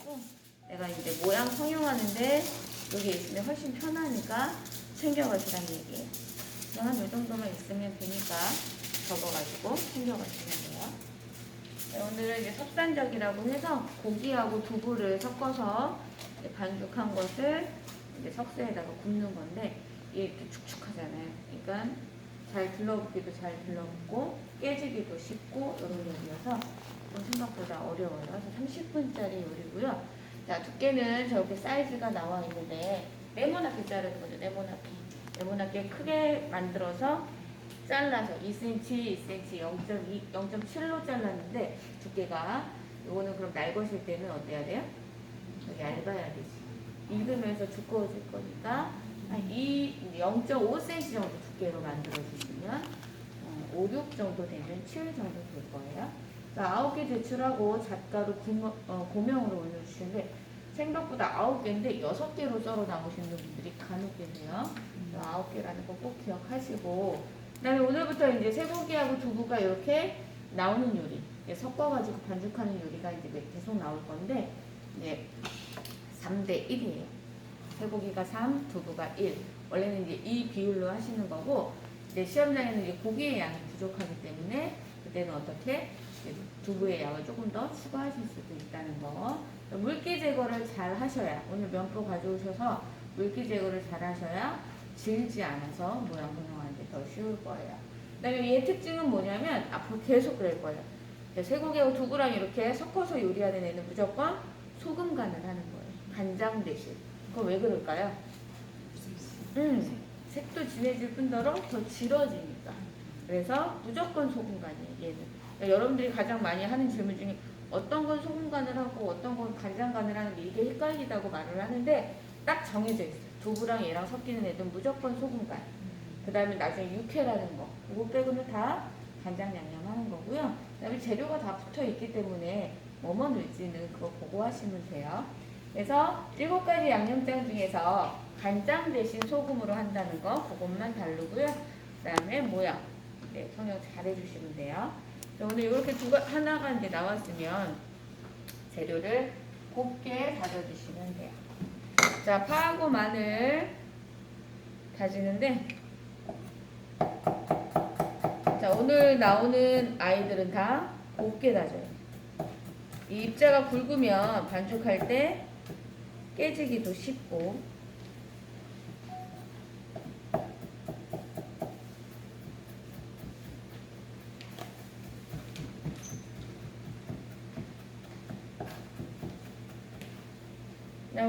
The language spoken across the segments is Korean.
있어가지고 내가 이제 모양 성형하는데 여기 있으면 훨씬 편하니까 챙겨가시라는 얘기예요. 한 요 정도만 있으면 되니까 적어가지고 챙겨가시면 돼요. 네, 오늘은 이제 섭산적이라고 해서 고기하고 두부를 섞어서 반죽한 것을 이제 석쇠에다가 굽는 건데 이게 이렇게 축축하잖아요. 그러니까 잘 들러붙기도 잘 들러붙고 깨지기도 쉽고 이런 요리여서 좀 생각보다 어려워요. 그래서 30분짜리 요리고요. 자, 두께는 저렇게 사이즈가 나와 있는데 네모나게 자르는 거죠. 네모나게 크게 만들어서 잘라서 2cm, 2cm, 0.2, 0.7로 잘랐는데 두께가 요거는 그럼 날것일 때는 어때야 돼요? 얇아야 되지. 익으면서 두꺼워질 거니까 한 0.5cm 정도 두께로 만들어 주시면 5, 6 정도 되면 7 정도 될 거예요. 9개 제출하고 잣가루 고명으로 올려주시는데 생각보다 9개인데 6개로 썰어 나오시는 분들이 간혹 계세요. 9개라는 거 꼭 기억하시고 그 다음에 오늘부터 이제 쇠고기하고 두부가 이렇게 나오는 요리 섞어가지고 반죽하는 요리가 이제 계속 나올 건데 이제 3대 1이에요. 쇠고기가 3, 두부가 1. 원래는 이제 이 비율로 하시는 거고 이제 시험장에는 이제 고기의 양이 부족하기 때문에 그때는 어떻게 두부의 양을 조금 더 추가하실 수도 있다는 거. 물기 제거를 잘 하셔야 오늘 면포 가져오셔서 물기 제거를 잘 하셔야 질지 않아서 모양 변형하는데 더 쉬울 거예요. 그 다음에 얘의 특징은 뭐냐면 앞으로 계속 그럴 거예요. 쇠고기하고 두부랑 이렇게 섞어서 요리하는 애는 무조건 소금 간을 하는 거예요. 간장 대신. 그거 왜 그럴까요? 색도 진해질 뿐더러 더 질어지니까. 그래서 무조건 소금 간이에요. 얘는. 그러니까 여러분들이 가장 많이 하는 질문 중에 어떤 건 소금 간을 하고 어떤 건 간장 간을 하는 게 이게 헷갈리다고 말을 하는데 딱 정해져 있어요. 두부랑 얘랑 섞이는 애들은 무조건 소금 간. 그 다음에 나중에 육회라는 거. 이거 빼고는 다 간장 양념 하는 거고요. 그 다음에 재료가 다 붙어 있기 때문에 뭐뭐 넣을지는 그거 보고 하시면 돼요. 그래서 7가지 양념장 중에서 간장 대신 소금으로 한다는 거 그것만 다르고요. 그 다음에 모양 성형 잘 해주시면 돼요. 오늘 이렇게 하나가 이제 나왔으면 재료를 곱게 다져주시면 돼요. 자, 파하고 마늘 다지는데 자, 오늘 나오는 아이들은 다 곱게 다져요. 이 입자가 굵으면 반죽할 때 깨지기도 쉽고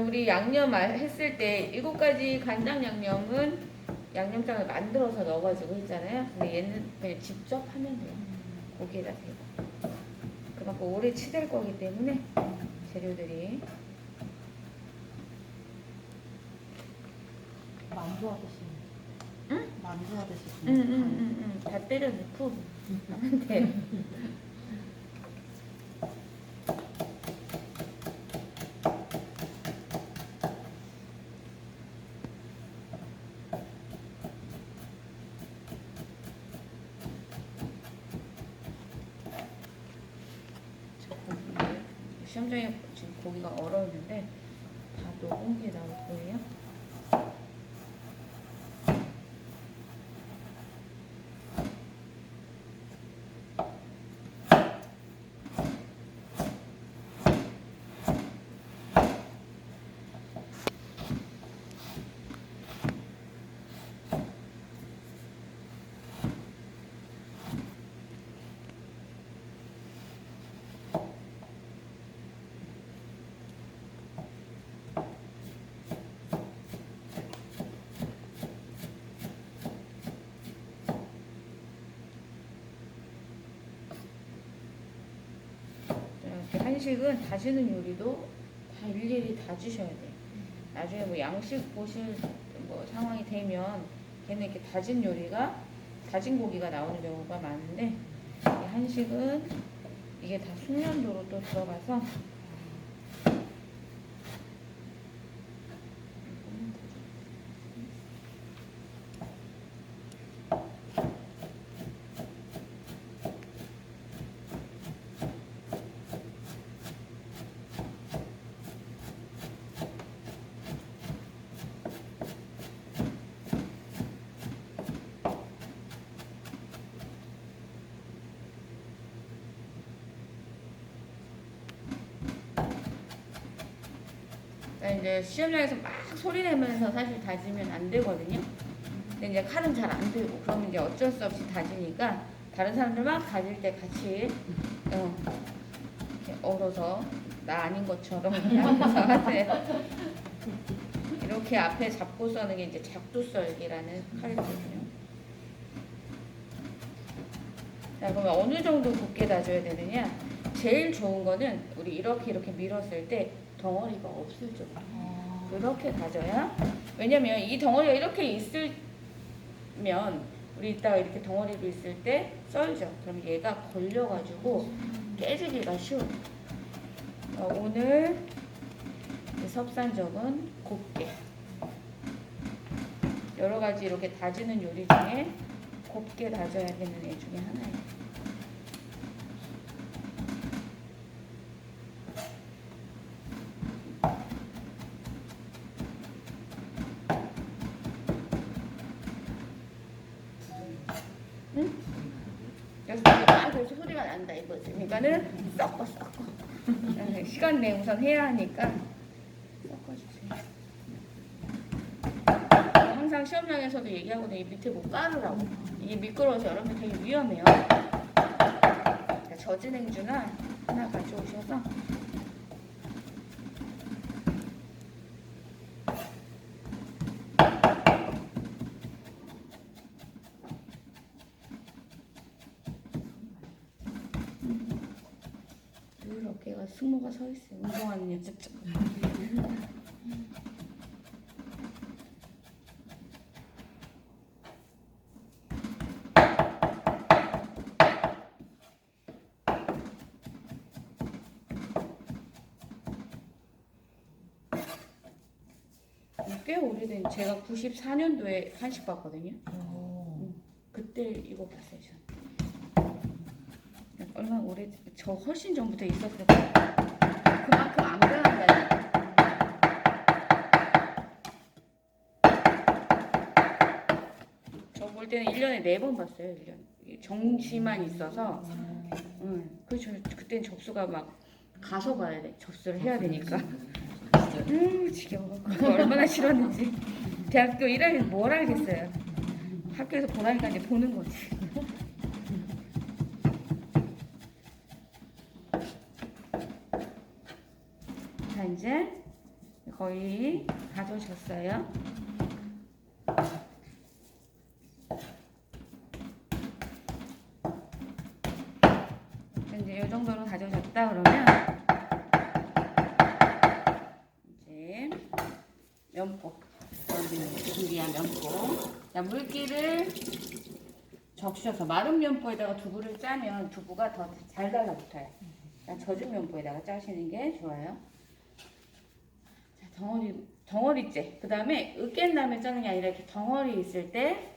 우리 양념 했을 때 7가지 간장 양념은 양념장을 만들어서 넣어가지고 했잖아요. 근데 얘는 그냥 직접 하면 돼요. 고기에다 대고. 그만큼 오래 치댈 거기 때문에 재료들이 만두하듯이. 응? 만두하듯이. 응. 다 때려 넣고 하면 돼. 시험장에 지금 고기가 얼어있는데 다 녹은 게 나올 거예요. 한식은 다지는 요리도 다 일일이 다지셔야 돼요. 나중에 뭐 양식 보실 뭐 상황이 되면 걔는 이렇게 다진 요리가 다진 고기가 나오는 경우가 많은데 이 한식은 이게 다 숙련도로 또 들어가서 그러니까 이제 시험장에서 막 소리 내면서 사실 다지면 안 되거든요. 근데 이제 칼은 잘 안 들고 그러면 이제 어쩔 수 없이 다지니까 다른 사람들 막 다질 때 같이 이렇게 얼어서 나 아닌 것처럼 하면서 하세요. 이렇게 앞에 잡고 써는 게 이제 작두썰기라는 칼이거든요. 자, 그러면 어느 정도 곱게 다져야 되느냐? 제일 좋은 거는 우리 이렇게 밀었을 때 덩어리가 없을 줄. 그렇게 다져야. 왜냐면 이 덩어리가 이렇게 있으면 우리 이따가 이렇게 덩어리로 있을 때 썰죠. 그럼 얘가 걸려가지고 깨지기가 쉬워요. 오늘 섭산적은 곱게. 여러 가지 이렇게 다지는 요리 중에 곱게 다져야 되는 애 중에 하나예요. 응? 그래서 그래서 소리가 난다 이거지. 그러니까는 섞어. 시간 내 우선 해야 하니까 섞어주세요. 항상 시험장에서도 얘기하거든요. 이 밑에 뭐 깔으라고. 이게 미끄러워서 여러분들 되게 위험해요. 그러니까 젖은 행주나 하나 가져오셔서 늘 어깨가 승모가 서 있어요. 운동하는 연습처럼. 꽤 오래된 제가 94년도에 한식 봤거든요. 그때 이거 봤어요. 저는. 얼마나 오래 저 훨씬 전부터 있었을 거예요. 그만큼 안 변한다니. 저 볼 때는 1년에 4번 봤어요. 1년. 정시만 있어서. 그래서 그때는 접수가 막 가서 봐야 돼. 접수를 해야 되니까. 지겨워. 그거 얼마나 싫었는지. 대학교 1학년 뭘 알겠어요. 학교에서 보라니까 이제 보는 거지. 자, 이제 거의 다져졌어요. 이제 이 정도로 다져졌다 그러면 이제 면포 준비한 면포. 자, 물기를 적셔서 마른 면포에다가 두부를 짜면 두부가 더 잘 달라붙어요. 젖은 면포에다가 짜시는 게 좋아요. 자, 덩어리째. 그 다음에 으깬 다음에 짜는 게 아니라 이렇게 덩어리 있을 때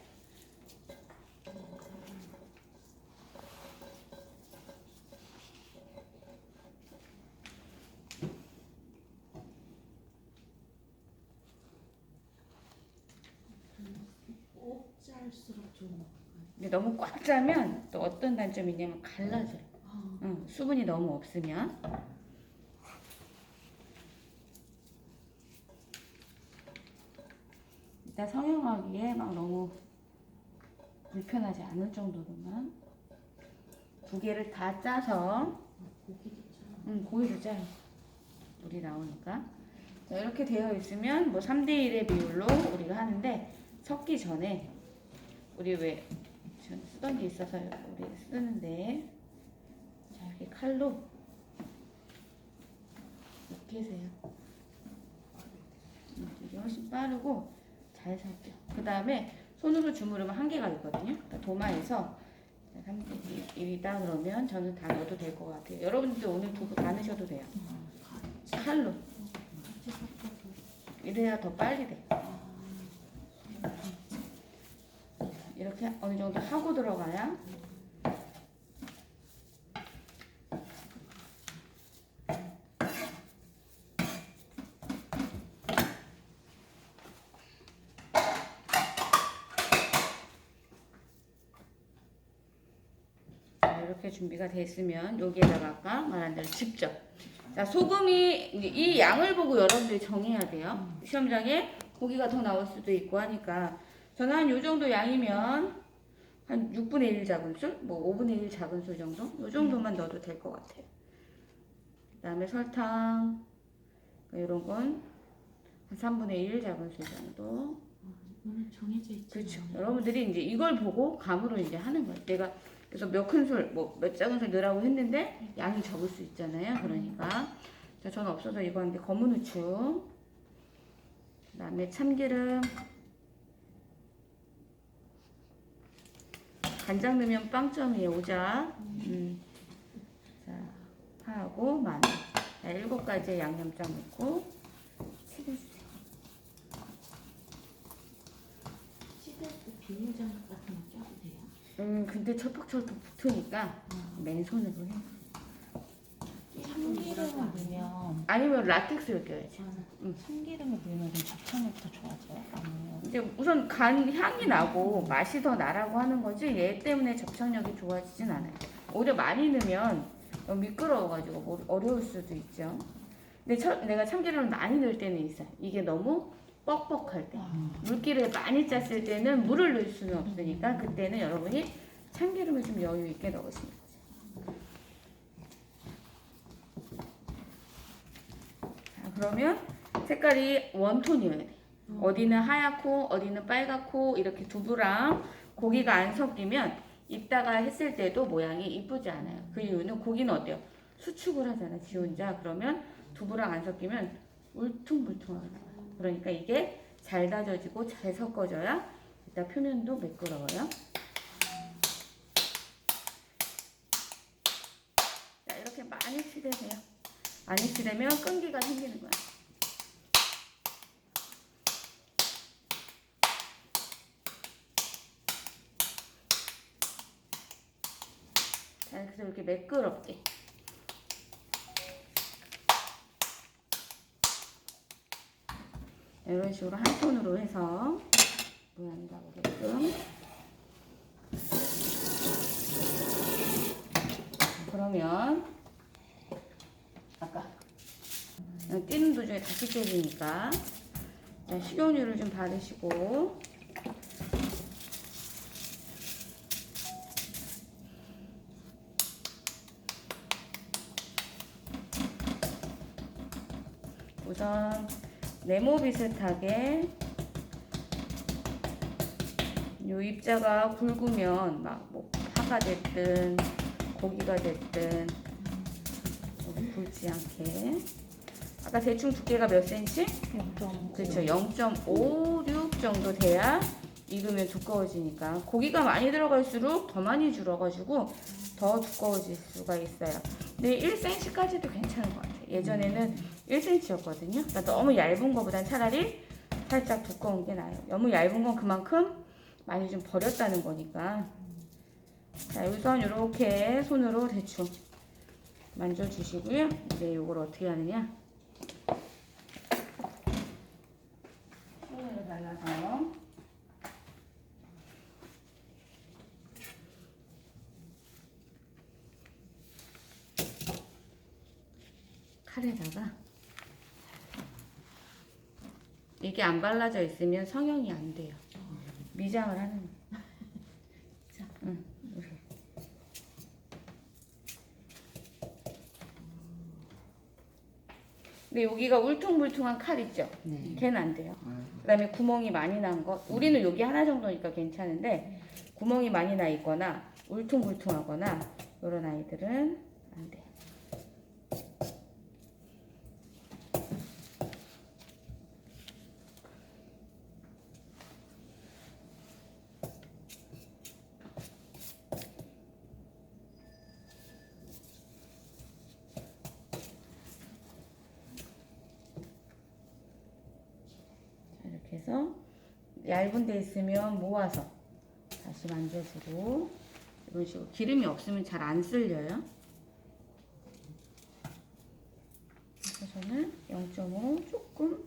짤수록 좀. 근데 너무 꽉 짜면 또 어떤 단점이 있냐면 갈라져요. 수분이 너무 없으면. 일단 성형하기에 막 너무 불편하지 않을 정도로만 두 개를 다 짜서 고기도 짜요. 물이 나오니까. 자, 이렇게 되어 있으면 뭐 3대1의 비율로 우리가 하는데 섞기 전에 우리 왜 쓰던 게 있어서 우리 쓰는데 자, 이렇게 칼로 이렇게 해세요. 이게 훨씬 빠르고 잘 섞여. 그 다음에 손으로 주무르면 한계가 있거든요. 그러니까 도마에서 3대 1이다 그러면 저는 다 넣어도 될 것 같아요. 여러분들도 오늘 두부 다 넣으셔도 돼요. 칼로. 이래야 더 빨리 돼. 이렇게 어느 정도 하고 들어가야 이렇게 준비가 됐으면 여기에다가 아까 말한 대로 직접 자, 소금이 이제 이 양을 보고 여러분들이 정해야 돼요. 시험장에 고기가 더 나올 수도 있고 하니까 저는 한 요 정도 양이면 한 6분의 1 작은술, 뭐 5분의 1 작은술 정도? 요 정도만 넣어도 될 것 같아요. 그 다음에 설탕 이런 건 한 3분의 1 작은술 정도. 오늘 정해져 있죠. 그렇죠. 여러분들이 이제 이걸 보고 감으로 이제 하는 거예요. 내가 그래서 몇 큰술, 뭐 몇 작은술 넣으라고 했는데 양이 적을 수 있잖아요. 그러니까 자, 저는 없어서 이거 하는데 검은 후추, 그다음에 참기름, 간장 넣으면 빵점이에요. 오자. 자, 파하고 마늘. 자, 7가지의 양념장 넣고 치대주세요. 시대 때 비닐장갑 같은 거 껴도 돼요? 근데 철퍽철퍽 붙으니까 맨손으로 해. 참기름을 넣으면 아니면 라텍스를 껴야지. 참기름을 넣으면 접착력이 더 좋아져요? 아니면 이제 우선 간 향이 나고 맛이 더 나라고 하는 거지 얘 때문에 접착력이 좋아지진 않아요. 오히려 많이 넣으면 너무 미끄러워가지고 뭐 어려울 수도 있죠. 근데 내가 참기름을 많이 넣을 때는 있어요. 이게 너무 뻑뻑할 때. 물기를 많이 짰을 때는 물을 넣을 수는 없으니까 그때는 여러분이 참기름을 좀 여유 있게 넣으시면 돼요. 자, 그러면 색깔이 원톤이어야 돼. 어디는 하얗고 어디는 빨갛고 이렇게 두부랑 고기가 안 섞이면 이따가 했을 때도 모양이 이쁘지 않아요. 그 이유는 고기는 어때요? 수축을 하잖아, 지 혼자. 그러면 두부랑 안 섞이면 울퉁불퉁하게 나와요. 그러니까 이게 잘 다져지고 잘 섞어져야 이따 표면도 매끄러워요. 자, 이렇게 많이 치대세요. 많이 치대면 끈기가 생기는 거야. 자, 그래서 이렇게 매끄럽게. 이런 식으로 한 톤으로 해서 모양이 나오게끔. 그러면 아까 뛰는 도중에 다시 깨지니까 식용유를 좀 바르시고 우선 네모 비슷하게 요 입자가 굵으면 막 뭐 파가 됐든 고기가 됐든 굵지 않게 아까 대충 두께가 몇 cm? 0.5 그렇죠. 0.56 정도 돼야 익으면 두꺼워지니까 고기가 많이 들어갈수록 더 많이 줄어가지고 더 두꺼워질 수가 있어요. 근데 1cm까지도 괜찮은 것 같아요. 예전에는 1cm였거든요. 그러니까 너무 얇은 것보단 차라리 살짝 두꺼운 게 나아요. 너무 얇은 건 그만큼 많이 좀 버렸다는 거니까. 자, 우선 이렇게 손으로 대충 만져주시고요. 이제 이걸 어떻게 하느냐. 손으로 발라서 칼에다가 이게 안 발라져 있으면 성형이 안 돼요. 미장을 하는 거예요. 응, 이렇게. 근데 여기가 울퉁불퉁한 칼 있죠? 네. 걔는 안 돼요. 그 다음에 구멍이 많이 난 거. 우리는 여기 하나 정도니까 괜찮은데 구멍이 많이 나 있거나 울퉁불퉁하거나 이런 아이들은 안 돼요. 이렇게 해서 얇은 데 있으면 모아서 다시 만져주고 이런 식으로 기름이 없으면 잘 안 쓸려요. 그래서 저는 0.5 조금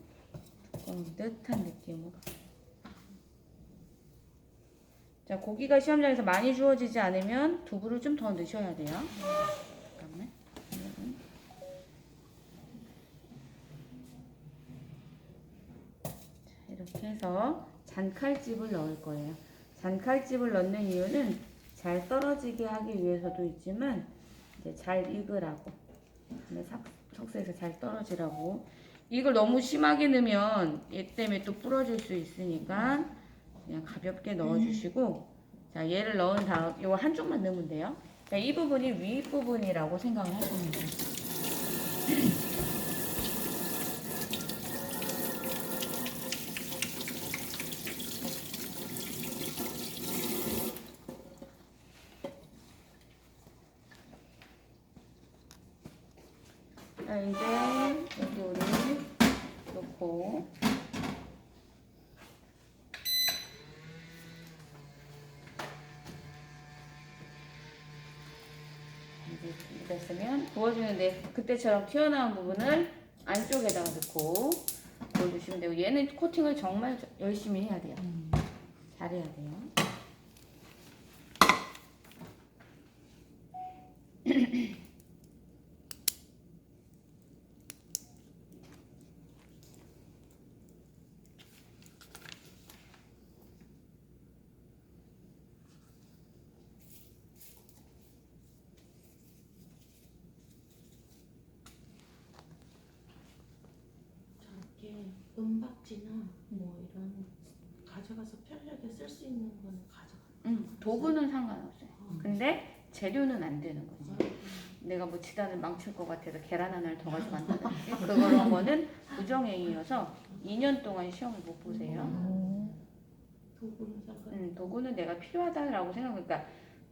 두꺼운 듯한 느낌으로. 자, 고기가 시험장에서 많이 주어지지 않으면 두부를 좀 더 넣으셔야 돼요. 잠깐만. 이렇게 해서 잔칼집을 넣을 거예요. 잔칼집을 넣는 이유는 잘 떨어지게 하기 위해서도 있지만 이제 잘 익으라고, 석쇠에서 잘 떨어지라고. 이걸 너무 심하게 넣으면 얘 때문에 또 부러질 수 있으니까 그냥 가볍게 넣어주시고, 자 얘를 넣은 다음 이거 한쪽만 넣으면 돼요. 자, 이 부분이 위 부분이라고 생각을 하시면 돼요. 자, 이제 여기 우리 놓고 이제 준비됐으면 부어주는데 그때처럼 튀어나온 부분을 안쪽에다가 넣고 부어주시면 되고, 얘는 코팅을 정말 열심히 해야 돼요. 잘해야 돼요. 저렇게 은박지나 뭐 이런 가져가서 편하게 쓸 수 있는 거는 가져가. 도구는 상관없어요. 근데 재료는 안 되는 거지. 내가 뭐 지단을 망칠 것 같아서 계란 하나를 더 가져간다든지 그런 거는 부정행위여서 2년 동안 시험을 못 보세요. 도구는 상관. 도구는 내가 필요하다라고 생각하니까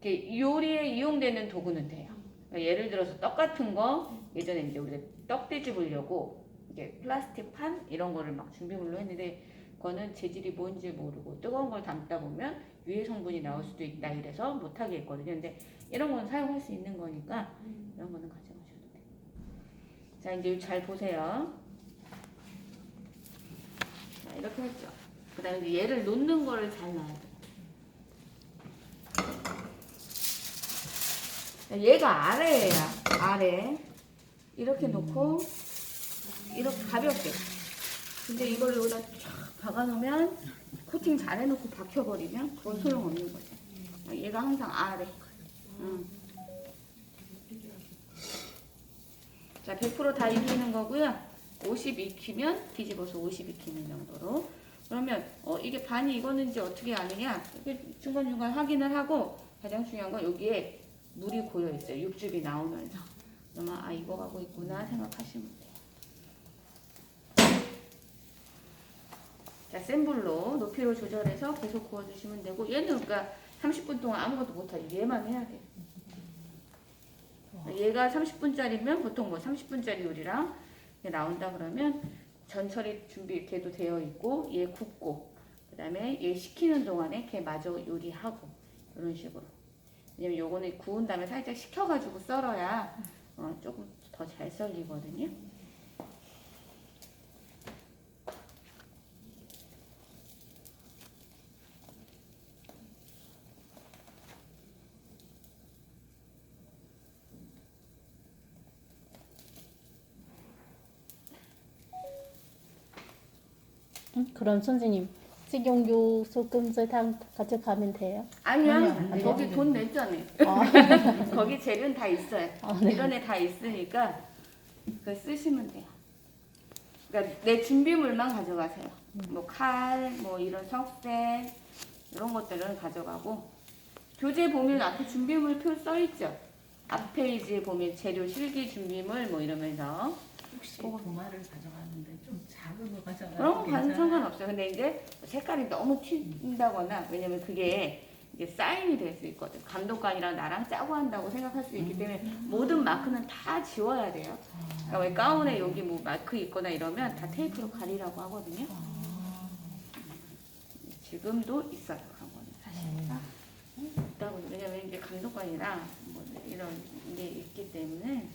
요리에 이용되는 도구는 돼요. 그러니까 예를 들어서 떡 같은 거 예전에 이제 우리가 떡 뒤집으려고 이게 플라스틱 판 이런 거를 막 준비물로 했는데 그거는 재질이 뭔지 모르고 뜨거운 걸 담다 보면 유해 성분이 나올 수도 있다 이래서 못하게 했거든요. 근데 이런 건 사용할 수 있는 거니까 이런 거는 가져가셔도 돼요. 자, 이제 잘 보세요. 자, 이렇게 했죠. 그 다음에 이제 얘를 놓는 거를 잘 놔야 돼요. 자, 얘가 아래예요. 아래. 이렇게 놓고 이렇게 가볍게. 근데 이걸 여기다 쫙 박아놓으면 코팅 잘 해놓고 박혀버리면 그건 소용없는 거죠. 얘가 항상 아래. 자, 100% 다 익히는 거고요. 50 익히면 뒤집어서 50 익히는 정도로. 그러면 이게 반이 익었는지 어떻게 아느냐? 이렇게 중간중간 확인을 하고, 가장 중요한 건 여기에 물이 고여 있어요. 육즙이 나오면서. 그러면 아, 익어가고 있구나 생각하시면 돼요. 자, 센 불로 높이로 조절해서 계속 구워주시면 되고, 얘는 그러니까 30분 동안 아무것도 못하죠. 얘만 해야 돼요. 얘가 30분짜리면 보통 뭐 30분짜리 요리랑 나온다 그러면 전처리 준비 이렇게도 되어 있고, 얘 굽고, 그 다음에 얘 식히는 동안에 걔 마저 요리하고, 이런 식으로. 왜냐면 요거는 구운 다음에 살짝 식혀가지고 썰어야 조금 더 잘 썰리거든요. 그럼 선생님 식용유, 소금, 설탕 가져가면 돼요? 아니야, 안 돼요? 거기 돈 냈잖아요. 거기 재료는 다 있어요. 네. 이런 애 다 있으니까 그걸 쓰시면 돼요. 그러니까 내 준비물만 가져가세요. 뭐 칼, 뭐 이런 석쇠 이런 것들은 가져가고, 교재 보면 앞에 준비물 표 써있죠. 앞 페이지에 보면 재료 실기 준비물 뭐 이러면서 혹시 도마를 가져가는데 좀 작은 거 가져가면 그런 거 가는 상관없어요. 근데 이제 색깔이 너무 튄다거나, 왜냐면 그게 이게 사인이 될 수 있거든. 감독관이랑 나랑 짜고 한다고 생각할 수 있기 때문에 모든 마크는 다 지워야 돼요. 그러니까 왜 가운에 여기 뭐 마크 있거나 이러면 다 테이프로 가리라고 하거든요. 지금도 있어요, 그런 거는 사실. 있다고. 왜냐면 이제 감독관이랑 뭐 이런 게 있기 때문에.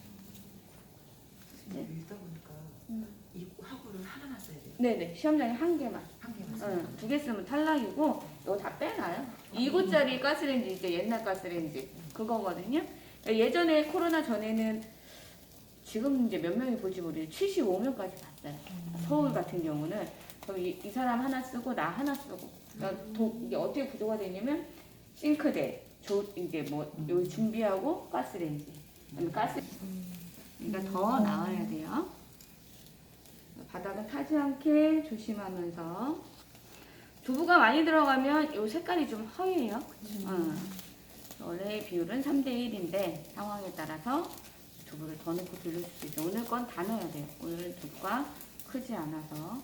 읽다 보니까 이 화구를 하나만 써야 돼요. 네네, 시험장에 한 개만. 한 개만 써야 돼요. 2개 쓰면 탈락이고, 이거 다 빼놔요. 2구짜리 가스레인지, 이제 옛날 가스레인지 그거거든요. 예전에 코로나 전에는, 지금 이제 몇 명이 볼지 모르겠는데 75명까지 봤어요. 서울 같은 경우는 그럼 이 사람 하나 쓰고 나 하나 쓰고. 그러니까 이게 어떻게 구조가 되냐면 싱크대, 이제 뭐 여기 준비하고 가스레인지. 가스. 그러니까 더 나와야 돼요. 바닥은 타지 않게 조심하면서. 두부가 많이 들어가면 이 색깔이 좀 허해요. 원래 비율은 3대 1인데 상황에 따라서 두부를 더 넣고 돌릴 수도 있어요. 오늘 건 다 넣어야 돼요. 오늘은 두부가 크지 않아서.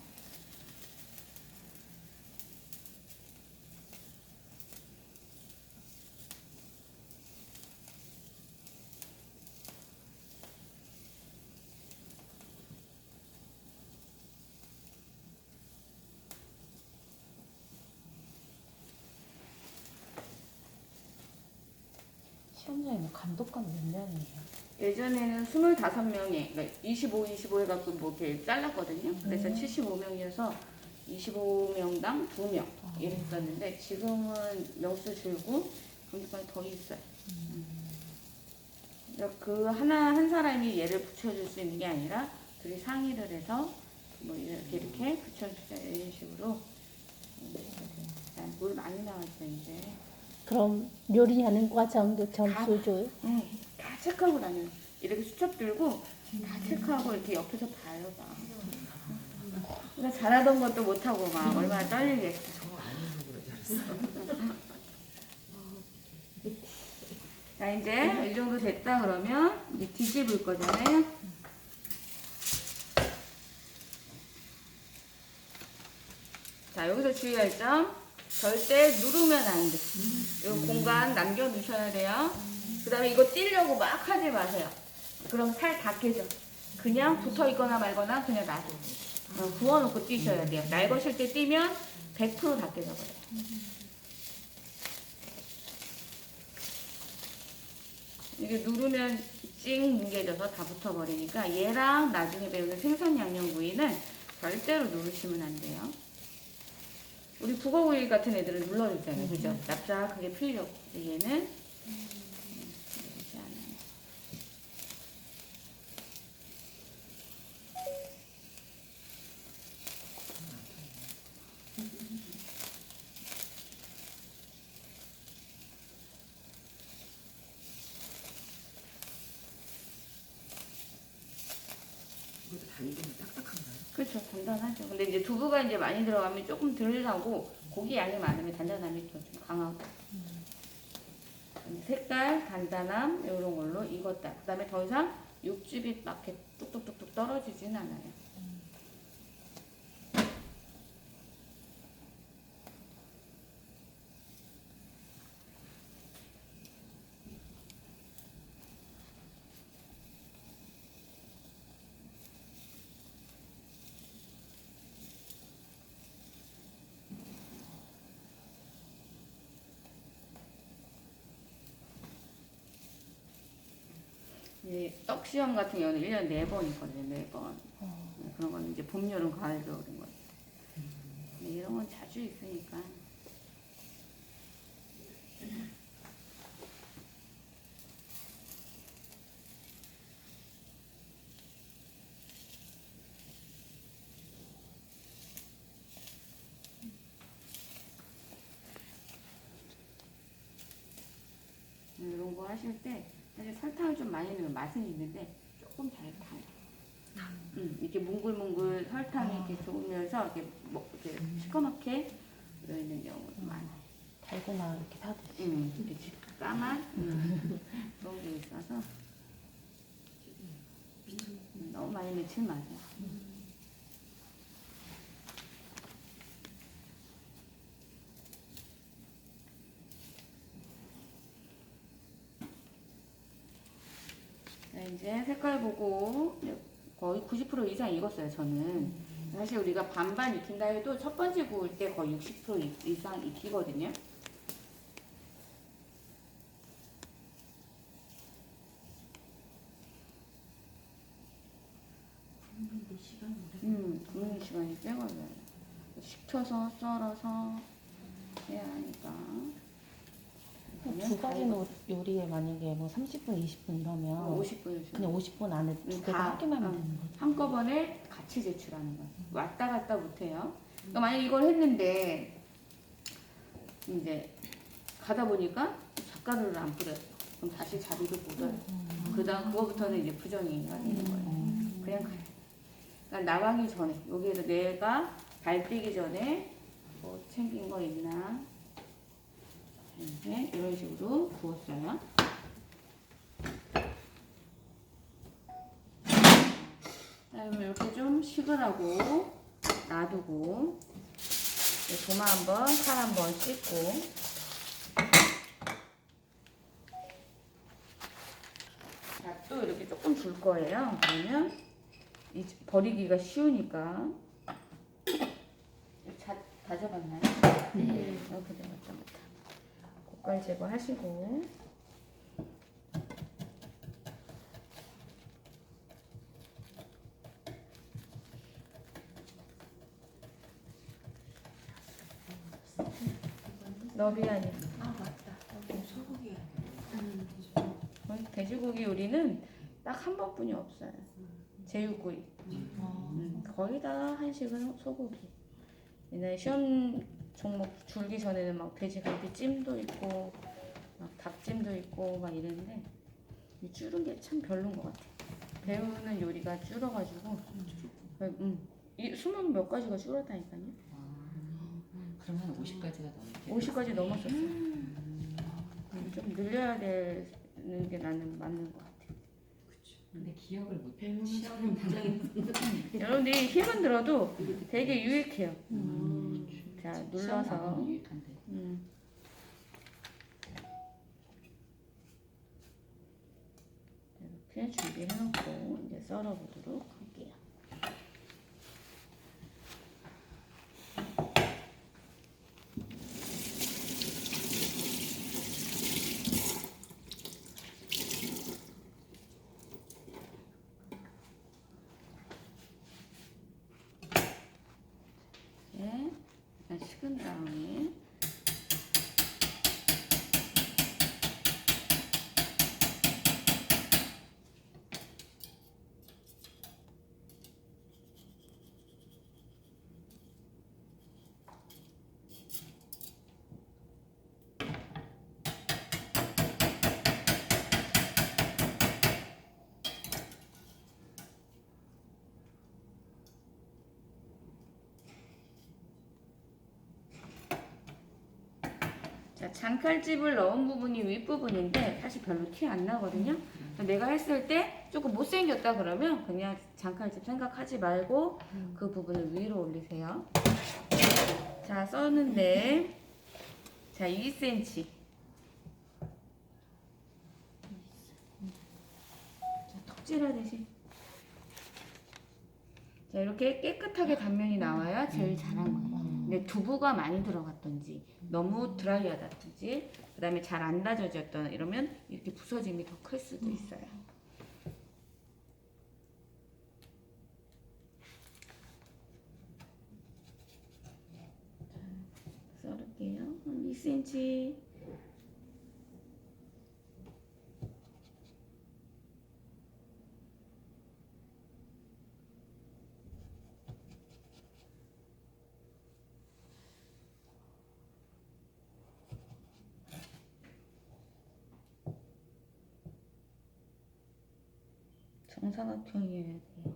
시험장에 감독관 몇 명이에요? 예전에는 25명에, 그러니까 25, 25 해갖고 뭐 이렇게 잘랐거든요. 그래서 75명이어서 25명당 2명 이랬었는데 지금은 명수 줄고 감독관이 더 있어요. 그러니까 그 한 사람이 얘를 붙여줄 수 있는 게 아니라 둘이 상의를 해서 뭐 이렇게 붙여주자 이런 식으로. 물 많이 나왔죠 이제. 그럼 요리하는 과정도 점수 줘요? 응, 다 체크하고 다녀요. 이렇게 수첩 들고 다 체크하고 이렇게 옆에서 봐요. 막. 그러니까 잘하던 것도 못하고 막 얼마나 떨리겠어. 자 이제 이 정도 됐다 그러면 이제 뒤집을 거잖아요. 자 여기서 주의할 점. 절대 누르면 안 돼. 이 공간 남겨 두셔야 돼요. 그 다음에 이거 띄려고 막 하지 마세요. 그럼 살 다 깨져. 그냥 붙어 있거나 말거나 그냥 놔둬. 부어놓고 뛰셔야 돼요. 날 거실 때 뛰면 100%다 깨져버려요. 이게 누르면 찡 뭉개져서 다 붙어버리니까 얘랑 나중에 배우는 생선 양념 구이는 절대로 누르시면 안 돼요. 우리 북어구이 같은 애들은 눌러주잖아요. 그죠? 납작하게 풀려고. 얘는 누르지 않아요. 이것도 다 익으면 딱딱한가요? 그렇죠. 단단하죠. 근데 이제 두부가 이제 많이 들어가면 조금 덜 나고 고기 양이 많으면 단단함이 좀 강하고. 색깔, 단단함 이런 걸로 익었다. 그 다음에 더 이상 육즙이 막 이렇게 뚝뚝뚝뚝 떨어지진 않아요. 떡 시험 같은 경우는 1년에 4번 있거든요. 4번. 그런 건 이제 봄, 여름, 가을, 겨울인 거예요. 근데 이런 건 자주 있으니까. 이런 거 하실 때 사실 설탕을 좀 많이 넣으면 맛은 있는데 조금 잘 타요. 이렇게 몽글몽글 설탕이 이렇게 좋으면서 이렇게 뭐 이렇게 시커멓게 들어있는 경우도 많아요. 달고나 이렇게 사듯이. 이렇게 까만 그런 게 있어서 너무 많이 넣지는 마세요. 자, 이제 색깔 보고 거의 90% 이상 익었어요, 저는. 사실 우리가 반반 익힌다 해도 첫 번째 구울 때 거의 60% 이상 익히거든요. 굽는데 시간이 오래 굽는 시간이 꽤 걸려요. 식혀서 썰어서 해야 하니까. 두 가지 요리에 만약에 뭐 30분, 20분 이러면 50분을 주는 그냥 50분 안에 두 개 다 하기만 하면 되는 거죠. 한꺼번에 같이 제출하는 거예요. 왔다 갔다 못해요. 그러니까 만약 이걸 했는데 이제 가다 보니까 젓가루를 안 뿌렸어. 그럼 다시 자리를 못 와요. 그다음 그거부터는 이제 부정행위가 되는 거예요. 그냥 가요. 그러니까 나가기 전에 여기에서 내가 발 떼기 전에 뭐 챙긴 거 있나 이렇게 이런 식으로 부었어요. 그다음에 이렇게 좀 식으라고 놔두고 도마 한번 칼 한번 씻고 자, 또 이렇게 조금 둘 거예요. 그러면 버리기가 쉬우니까 다 잡았나요? 네. 이렇게 잡았다 맞다. 고깔 제거하시고 너비 아니야. 아 맞다. 소고기가 거의 돼지고기 요리는 딱 한 번뿐이 없어요. 제육구이. 거의 다 한식은 소고기. 옛날에 시험 종목 줄기 전에는 막 돼지갈비 찜도 있고 막 닭찜도 있고 막 이랬는데 이 줄은 게 참 별론 것 같아. 배우는 요리가 줄어가지고 이 20몇 가지가 줄었다니까요. 그러면 50가지가 넘게 50까지 넘었었어요. 좀 늘려야 되는 게 나는 맞는 것 같아. 근데 기억을 못 배우는 시험은 여러분들이 힘은 들어도 되게 유익해요. 자, 시험 눌러서 나가면 유익한데. 이렇게 준비해놓고 이제 썰어보도록 할게요. 네, 일단 식은 다음에 자, 장칼집을 넣은 부분이 윗부분인데 사실 별로 티 안 나거든요. 내가 했을 때 조금 못생겼다 그러면 그냥 장칼집 생각하지 말고 그 부분을 위로 올리세요. 자, 썼는데 자, 2cm. 자, 톱질하듯이. 자, 이렇게 깨끗하게 단면이 나와야 제일 잘한 거예요. 근데 두부가 많이 들어갔던지 너무 드라이하다든지 그 다음에 잘 안 다져졌던 이러면 이렇게 부서짐이 더 클 수도 있어요. 자, 썰을게요. 한 2cm. 정사각형이어야 돼요.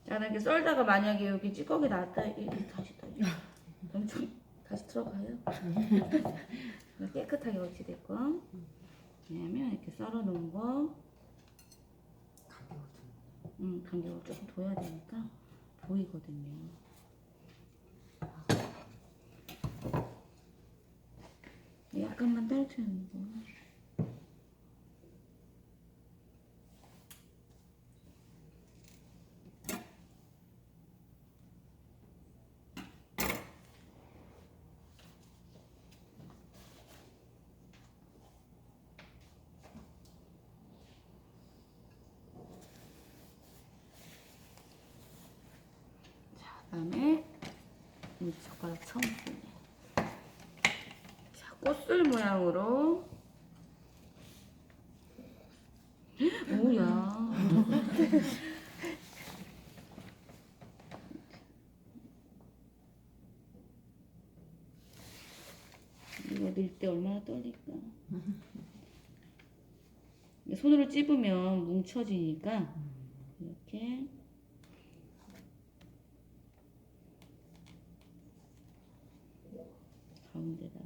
자, 이렇게 썰다가 만약에 여기 찌꺼기 났다, 다시 엄청 다시 들어가요. 깨끗하게 어찌됐건. 왜냐면 이렇게 썰어 놓은 거, 간격을 조금 둬야 되니까 보이거든요. 약간만 떨쳐놓는 거. 그다음에 이 젓가락 처음 쓰네. 자, 꽃술 모양으로. 뭐야? 이거 넣을 때 얼마나 떨릴까? 손으로 찝으면 뭉쳐지니까 이렇게 가운데다가